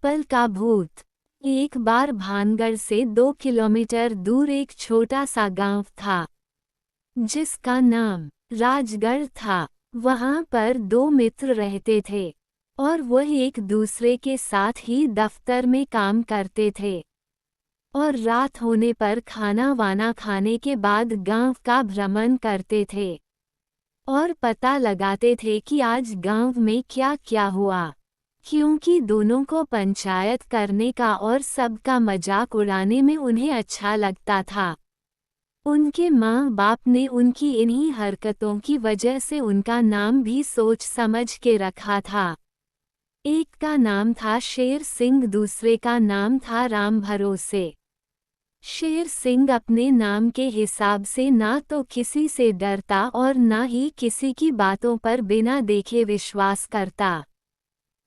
People का भूत। एक बार भानगढ़ से 2 किलोमीटर दूर एक छोटा सा गांव था जिसका नाम राजगढ़ था। वहां पर 2 मित्र रहते थे और वह एक दूसरे के साथ ही दफ्तर में काम करते थे और रात होने पर खाना वाना खाने के बाद गांव का भ्रमण करते थे और पता लगाते थे कि आज गांव में क्या क्या हुआ, क्योंकि दोनों को पंचायत करने का और सबका मजाक उड़ाने में उन्हें अच्छा लगता था। उनके माँ बाप ने उनकी इन्हीं हरकतों की वजह से उनका नाम भी सोच समझ के रखा था। एक का नाम था शेर सिंह, दूसरे का नाम था राम भरोसे। शेर सिंह अपने नाम के हिसाब से ना तो किसी से डरता और ना ही किसी की बातों पर बिना देखे विश्वास करता,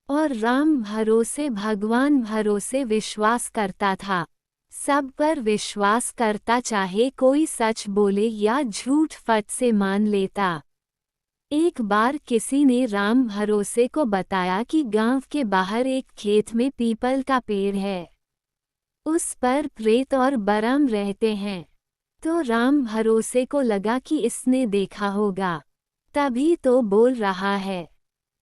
और राम भरोसे भगवान भरोसे विश्वास करता था। सब पर विश्वास करता, चाहे कोई सच बोले या झूठ फट से मान लेता। एक बार किसी ने राम भरोसे को बताया कि गांव के बाहर एक खेत में पीपल का पेड़ है, उस पर प्रेत और बरम रहते हैं। तो राम भरोसे को लगा कि इसने देखा होगा, तभी तो बोल रहा है,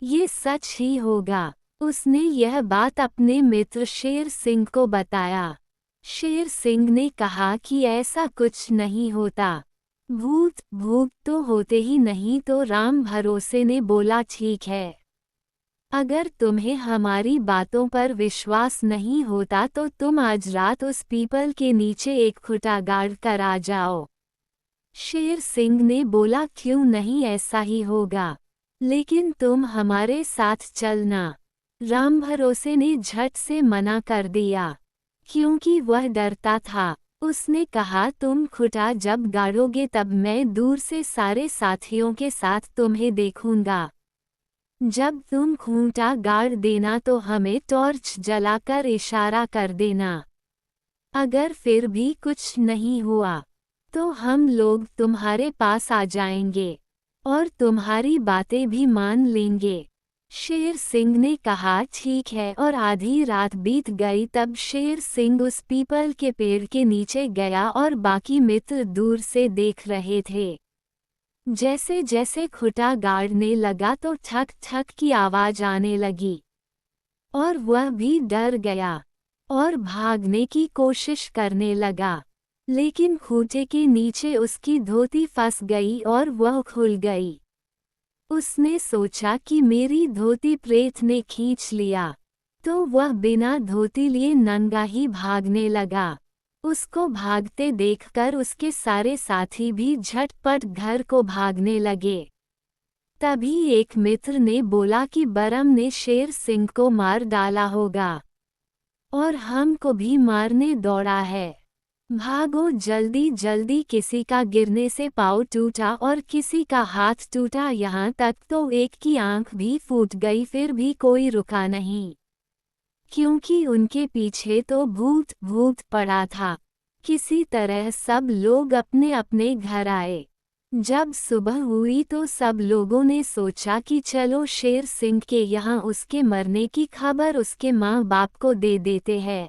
ये सच ही होगा। उसने यह बात अपने मित्र शेर सिंह को बताया। शेर सिंह ने कहा कि ऐसा कुछ नहीं होता, भूत भूत तो होते ही नहीं। तो राम भरोसे ने बोला, ठीक है, अगर तुम्हें हमारी बातों पर विश्वास नहीं होता तो तुम आज रात उस पीपल के नीचे एक खुटा गाड़ कर आ जाओ। शेर सिंह ने बोला, क्यों नहीं, ऐसा ही होगा, लेकिन तुम हमारे साथ चलना। राम भरोसे ने झट से मना कर दिया, क्योंकि वह डरता था। उसने कहा, तुम खुटा जब गाड़ोगे तब मैं दूर से सारे साथियों के साथ तुम्हें देखूंगा। जब तुम खूंटा गाड़ देना तो हमें टॉर्च जलाकर इशारा कर देना। अगर फिर भी कुछ नहीं हुआ तो हम लोग तुम्हारे पास आ जाएंगे और तुम्हारी बातें भी मान लेंगे। शेर सिंह ने कहा, ठीक है, और आधी रात बीत गई तब शेर सिंह उस पीपल के पेड़ के नीचे गया और बाकी मित्र दूर से देख रहे थे। जैसे जैसे खुटा गाड़ने लगा तो ठक ठक की आवाज आने लगी और वह भी डर गया और भागने की कोशिश करने लगा, लेकिन खूंटे के नीचे उसकी धोती फंस गई और वह खुल गई। उसने सोचा कि मेरी धोती प्रेत ने खींच लिया, तो वह बिना धोती लिए नंगा ही भागने लगा। उसको भागते देखकर उसके सारे साथी भी झटपट घर को भागने लगे। तभी एक मित्र ने बोला कि बरम ने शेर सिंह को मार डाला होगा और हमको भी मारने दौड़ा है। भागो जल्दी जल्दी। किसी का गिरने से पाँव टूटा और किसी का हाथ टूटा, यहाँ तक तो एक की आंख भी फूट गई, फिर भी कोई रुका नहीं, क्योंकि उनके पीछे तो भूत भूत पड़ा था। किसी तरह सब लोग अपने अपने घर आए। जब सुबह हुई तो सब लोगों ने सोचा कि चलो शेर सिंह के यहाँ उसके मरने की खबर उसके माँ बाप को दे देते हैं,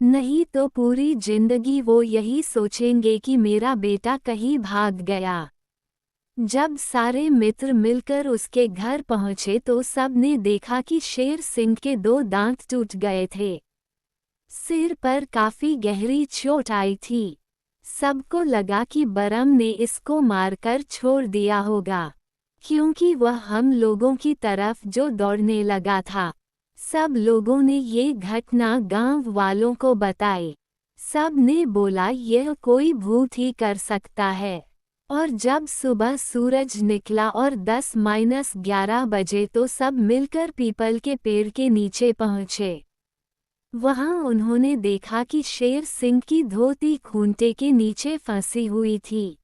नहीं तो पूरी जिंदगी वो यही सोचेंगे कि मेरा बेटा कहीं भाग गया। जब सारे मित्र मिलकर उसके घर पहुंचे तो सब ने देखा कि शेर सिंह के 2 दांत टूट गए थे, सिर पर काफी गहरी चोट आई थी। सबको लगा कि बरम ने इसको मारकर छोड़ दिया होगा, क्योंकि वह हम लोगों की तरफ जो दौड़ने लगा था। सब लोगों ने ये घटना गांव वालों को बताई। सब ने बोला, यह कोई भूत ही कर सकता है। और जब सुबह सूरज निकला और 10-11 बजे तो सब मिलकर पीपल के पेड़ के नीचे पहुंचे। वहां उन्होंने देखा कि शेर सिंह की धोती खूंटे के नीचे फंसी हुई थी,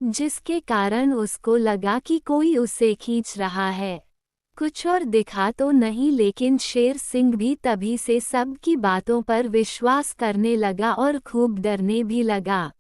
जिसके कारण उसको लगा कि कोई उसे खींच रहा है। कुछ और दिखा तो नहीं, लेकिन शेर सिंह भी तभी से सबकी बातों पर विश्वास करने लगा और खूब डरने भी लगा।